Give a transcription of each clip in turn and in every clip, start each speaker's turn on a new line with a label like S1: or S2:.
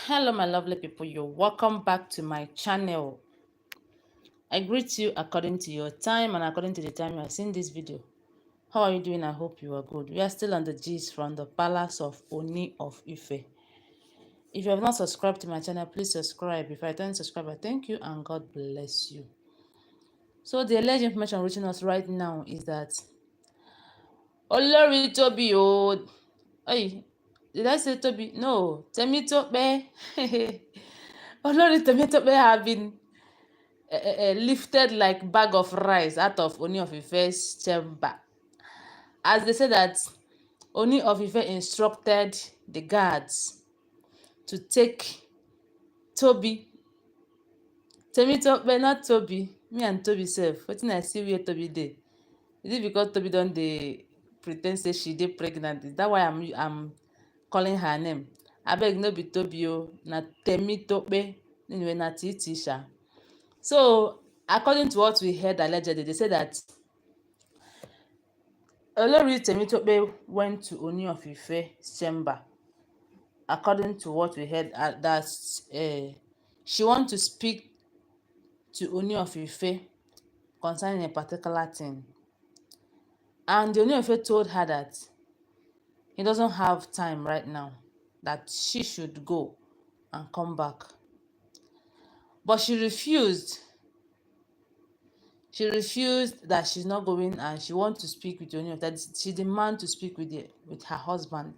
S1: Hello my lovely people, you're welcome back to my channel. I greet you according to your time and according to the time you are seeing this video. How are you doing? I hope you are good. We are still on the gist from the palace of Ooni of Ife. If you have not subscribed to my channel, please subscribe. If I don't subscribe, I thank you and God bless you. So the alleged information reaching us right now is that Olori Tobi, oh, hey, did I say Tobi? No, Temitope. Olori Temitope have been lifted like bag of rice out of Ooni of Ife's chamber. As they say that Ooni of Ife instructed the guards to take Tobi, Temitope, not Tobi, me and Tobi sef, wetin I see where Tobi dey? Is it because Tobi don dey pre ten d say she dey pregnant? Is that why I'm calling her name? Abeg no be Tobi o, na Temitope, anyway na Titi sha. So according to what we heard allegedly, they say that Olori Temitope went to Ooni of Ife's chamber. According to what we heard, that she want to speak to Ooni of Ife concerning a particular thing. And the Ooni of Ife told her that he doesn't have time right now, that she should go and come back. But she refused. She refused that she's not going and she wants to speak with Ooni of Ife. That she demand to speak with her husband.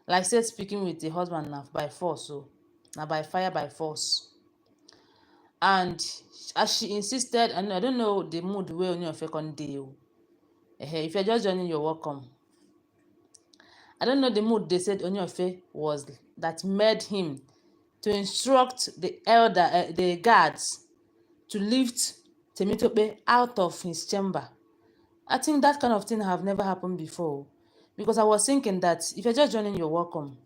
S1: Like said, speaking with the husband now by force, so now by fire by force. And as she insisted, and I don't know the mood where Ooni of Ife can deal. If you're just joining, you're welcome. I don't know the mood they said Ooni of Ife was that made him to instruct the guards to lift Temitope out of his chamber. I think that kind of thing have never happened before. Because I was thinking that if you're just joining, you're welcome.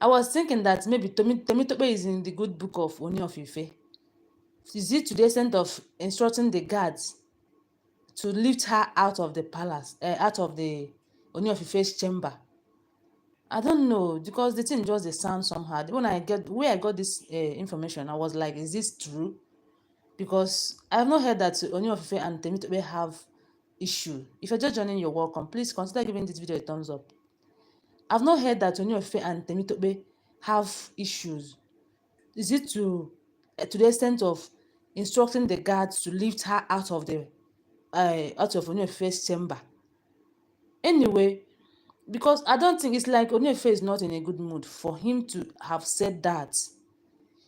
S1: I was thinking that maybe Temitope is in the good book of Ooni of Ife. Is it to the extent of instructing the guards to lift her out of the palace, out of the Ooni of Ife's chamber? I don't know, because the thing just dey sound somehow. When I got this information, I was like, is this true? Because I have not heard that Ooni of Ife and Temitope have issue. If you're just joining, you're welcome. Please consider giving this video a thumbs up. I've not heard that Ooni of Ife and Temitope have issues. Is it to the extent of instructing the guards to lift her out of Ooni of Ife's chamber? Anyway, because I don't think it's like Ooni of Ife is not in a good mood for him to have said that.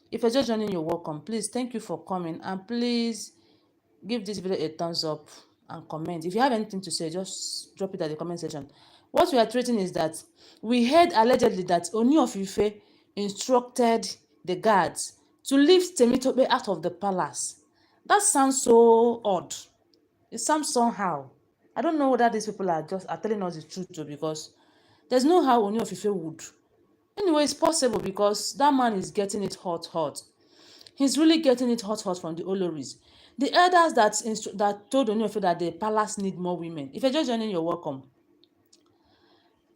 S1: If you're just joining, you're welcome. Please, thank you for coming, and please give this video a thumbs up and comment. If you have anything to say, just drop it at the comment section. What we are treating is that we heard allegedly that Ooni of Ife instructed the guards to lift Temitope out of the palace. That sounds so odd. It sounds somehow. I don't know whether these people are telling us the truth too, because there's no how Ooni of Ife would. Anyway, it's possible because that man is getting it hot. He's really getting it hot from the Olories. The elders that told Ooni of Ife that the palace need more women. If you're just joining, you're welcome.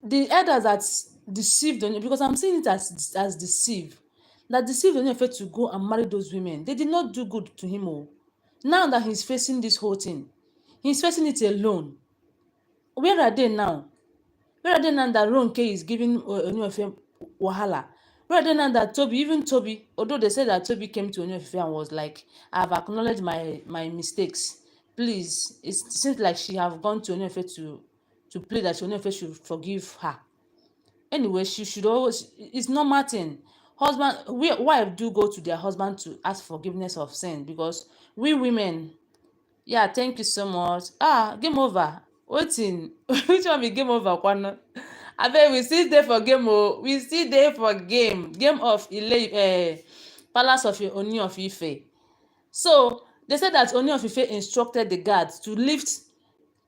S1: The elders that deceived Ooni, because I'm seeing it as deceive, that deceived Ooni of Ife to go and marry those women. They did not do good to him. Oh. Now that he's facing this whole thing, he's facing it alone. Where are they now? Where are they now that Ronke is giving Ooni of Ife wahala? Where are they now that even Tobi, although they said that Tobi came to Ooni of Ife and was like, I've acknowledged my mistakes. Please, it seems like she have gone to Ooni of Ife to plead that Ooni of Ife should forgive her. Anyway, she should always, it's normal thing. Wife do go to their husband to ask forgiveness of sin, because we women, yeah, thank you so much. Game over. Wetin? Which one be game over, Kwano? Abeg, we still dey for game o. We still dey for game. Game of Palace of Ooni of Ife. So, they said that Ooni of Ife instructed the guards to lift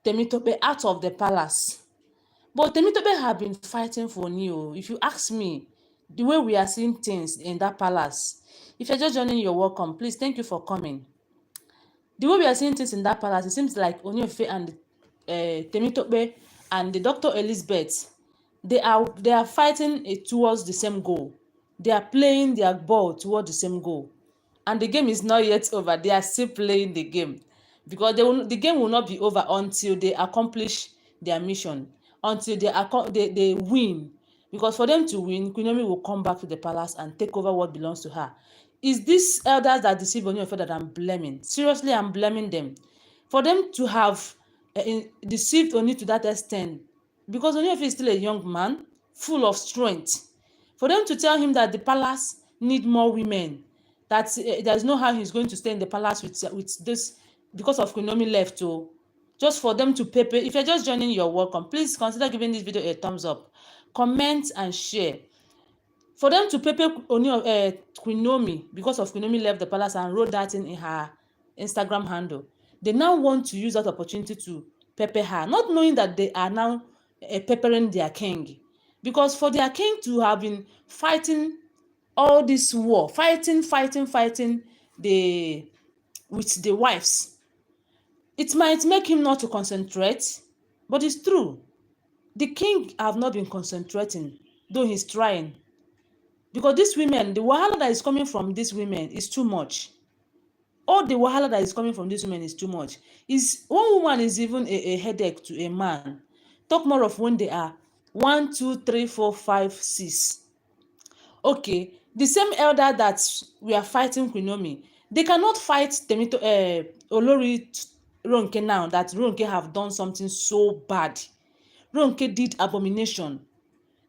S1: Temitope out of the palace. But Temitope have been fighting for Ooni o. If you ask me, the way we are seeing things in that palace. If you're just joining, you're welcome. Please, thank you for coming. The way we are seeing things in that palace, it seems like Ooni of Ife and Temitope and the Dr. Elizabeth, they are fighting towards the same goal. They are playing their ball toward the same goal. And the game is not yet over. They are still playing the game. Because the game will not be over until they accomplish their mission. Until they win. Because for them to win, Queen Naomi will come back to the palace and take over what belongs to her. It's these elders that deceive Ooni of Ife that I'm blaming. Seriously, I'm blaming them. For them to have deceived Ooni to that extent. Because Ooni of Ife is still a young man, full of strength. For them to tell him that the palace need more women, that there's no how he's going to stay in the palace with this because of Queen Naomi Left. Oh, just for them to pay. If you're just joining, you're welcome. Please consider giving this video a thumbs up, comment and share. For them to Queen Naomi because of Queen Naomi Left the palace and wrote that in her Instagram handle, they now want to use that opportunity to pepper her, not knowing that they are now peppering their king. Because for their king to have been fighting all this war, fighting the with the wives, it might make him not to concentrate, but it's true. The king have not been concentrating, though he's trying. Because these women, the wahala that is coming from these women is too much. All the wahala that is coming from these women is too much. Is one woman is even a headache to a man. Talk more of when they are 1, 2, 3, 4, 5, 6. Okay, the same elder that we are fighting Queen Naomi, they cannot fight Olori Ronke now that Ronke have done something so bad. Ronke did abomination.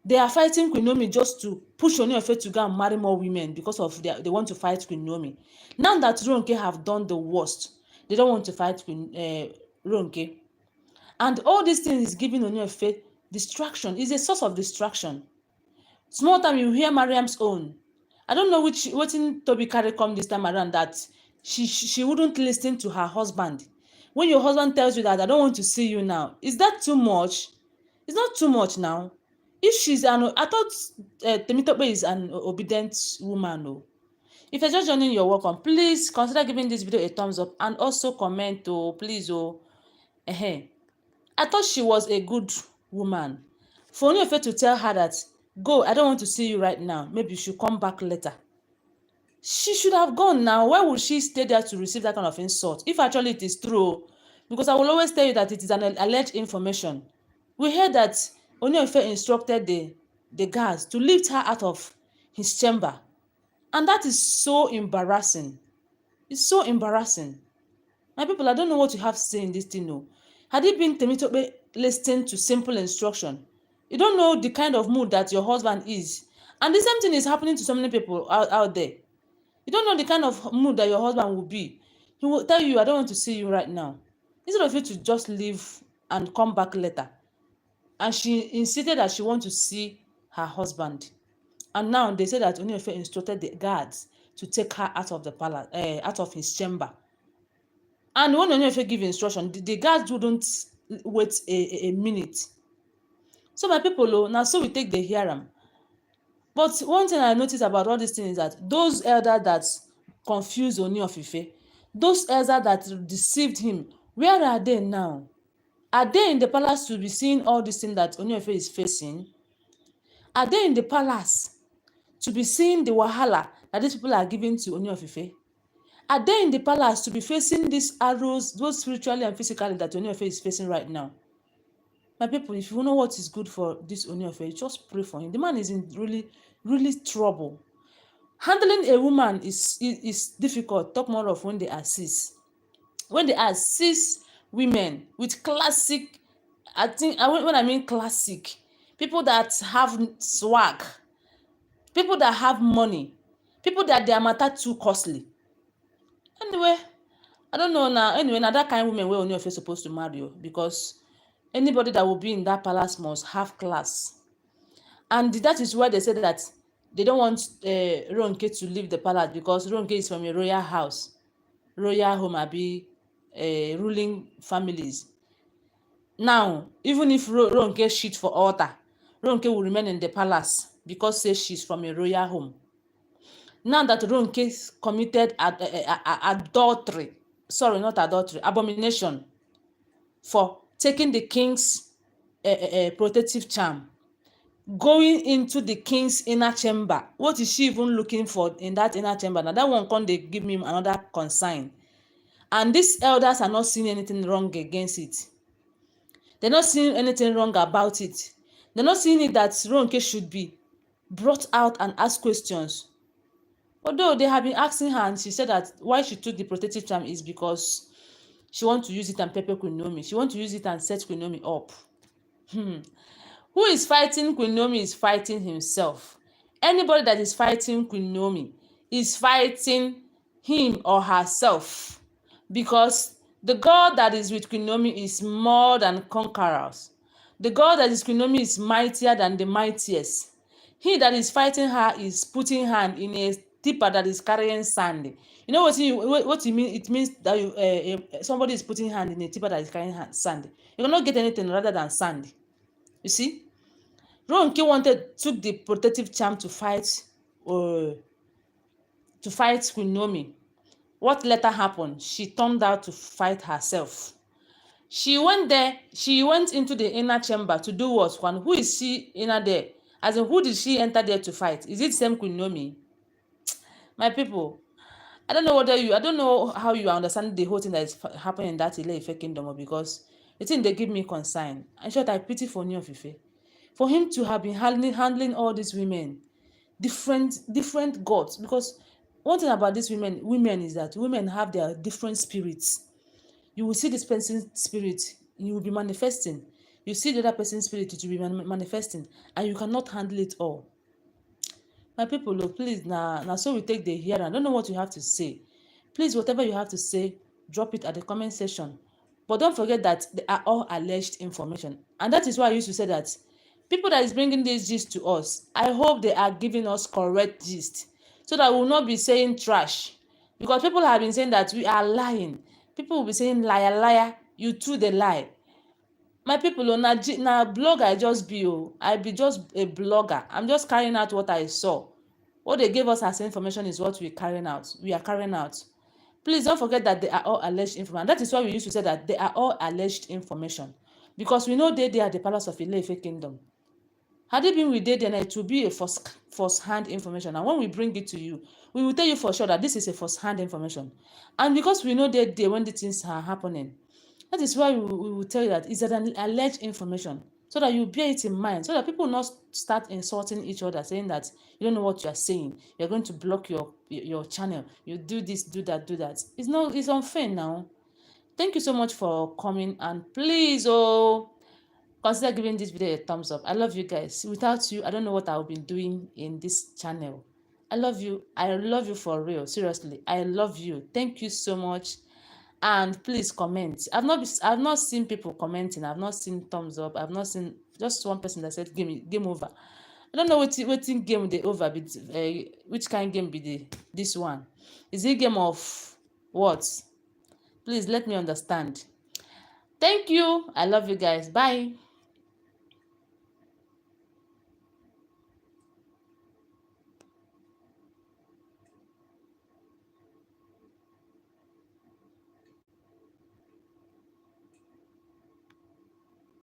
S1: They are fighting Queen Naomi just to push Ooni of Ife to go and marry more women because of they want to fight Queen Naomi. Now that Ronke have done the worst, they don't want to fight Ronke. And all these things is giving Ooni of Ife distraction. Is a source of distraction. Small time you hear Mariam's own. I don't know wetin Tobi carry come this time around that she wouldn't listen to her husband. When your husband tells you that I don't want to see you now, is that too much? It's not too much now. If she's I thought Temitope is an obedient woman. Oh. If you're just joining, you're welcome. Please consider giving this video a thumbs up and also comment. Oh, please. Oh, I thought she was a good woman. For Ooni of Ife to tell her that, go, I don't want to see you right now. Maybe you should come back later. She should have gone now. Why would she stay there to receive that kind of insult? If actually it is true, because I will always tell you that it is an alleged information. We heard that Ooni of Ife instructed the guards to lift her out of his chamber. And that is so embarrassing. It's so embarrassing. My people, I don't know what you have to say in this thing. No. Had it been Temitope listening to simple instruction, you don't know the kind of mood that your husband is. And the same thing is happening to so many people out there. You don't know the kind of mood that your husband will be. He will tell you, I don't want to see you right now. Instead of you to just leave and come back later. And she insisted that she wants to see her husband. And now they say that Ooni of Ife instructed the guards to take her out of the palace, out of his chamber. And when Ooni of Ife give instruction, the guards wouldn't wait a minute. So my people, now so we take the hear am. But one thing I notice about all these things is that those elders that confused Ooni of Ife, those elders that deceived him, where are they now? Are they in the palace to be seeing all these things that Ooni of Ife is facing? Are they in the palace to be seeing the wahala that these people are giving to Ooni of Ife? Are they in the palace to be facing these arrows, both spiritually and physically, that Ooni of Ife is facing right now? My people, if you know what is good for this Ooni of Ife, just pray for him. The man is in really trouble. Handling a woman is difficult. Talk more of when they are cis. When they are cis women with classic, I think when I mean classic, people that have swag, people that have money, people that their matter too costly. Anyway, I don't know now. Anyway, now that kind of women where Ooni of Ife supposed to marry you, because anybody that will be in that palace must have class. And that is why they said that they don't want Ronke to leave the palace, because Ronke is from a royal house, royal home, abi ruling families. Now, even if Ronke shit for altar, Ronke will remain in the palace because say she's from a royal home. Now that Ronke committed adultery, sorry, not adultery, abomination, for taking the king's protective charm, going into the king's inner chamber. What is she even looking for in that inner chamber? Now that one come dey give me another concern. And these elders are not seeing anything wrong against it. They're not seeing anything wrong about it. They're not seeing it that Ronke should be brought out and asked questions. Although they have been asking her, and she said that why she took the protective charm is because she wants to use it and pepper Queen Naomi. She wants to use it and set Queen Naomi up. Who is fighting Queen Naomi is fighting himself. Anybody that is fighting Queen Naomi is fighting him or herself, because the God that is with Queen Naomi is more than conquerors. The God that is Queen Naomi is mightier than the mightiest. He that is fighting her is putting hand in a tipper that is carrying sand. You know what you mean? It means that somebody is putting hand in a tipper that is carrying sand. You cannot get anything rather than sand. You see, Ronke took the protective charm to fight Queen Naomi. What later happened? She turned out to fight herself. She went into the inner chamber to do what? Who is she inner there? As in, who did she enter there to fight? Is it same Queen Naomi? My people, I don't know how you understand the whole thing that is happening in that Ile Ife kingdom, because the thing they give me concern. In short, I pity for Ooni of Ife. For him to have been handling all these women, different gods, because one thing about these women is that women have their different spirits. You will see this person's spirit, you will be manifesting. You see the other person's spirit, it will be manifesting, and you cannot handle it all. My people, look, please, now so we take the hearing. I don't know what you have to say. Please, whatever you have to say, drop it at the comment section. But don't forget that they are all alleged information. And that is why I used to say that people that is bringing this gist to us, I hope they are giving us correct gist, so that we will not be saying trash. Because people have been saying that we are lying. People will be saying, liar, liar, you too dey lie. My people, na blogger I just be. I be just a blogger. I'm just carrying out what I saw. What they gave us as information is what we are carrying out. Please don't forget that they are all alleged information. That is why we used to say that they are all alleged information, because we know they are the palace of Ile Ife kingdom. Had it been with they, then it will be a first-hand information. And when we bring it to you, we will tell you for sure that this is a first-hand information. And because we know they when the things are happening, that is why we will tell you that it's an alleged information, so that you bear it in mind, so that people will not start insulting each other, saying that you don't know what you are saying, you're going to block your channel, you do this, do that. It's unfair now. Thank you so much for coming, and please, consider giving this video a thumbs up. I love you guys. Without you, I don't know what I would be doing in this channel. I love you for real. Seriously, I love you. Thank you so much. And please comment. I've not seen people commenting. I've not seen thumbs up. I've not seen just one person that said game over. I don't know what game they over be, which kind of game be this one. Is it game of what? Please let me understand. Thank you. I love you guys. Bye.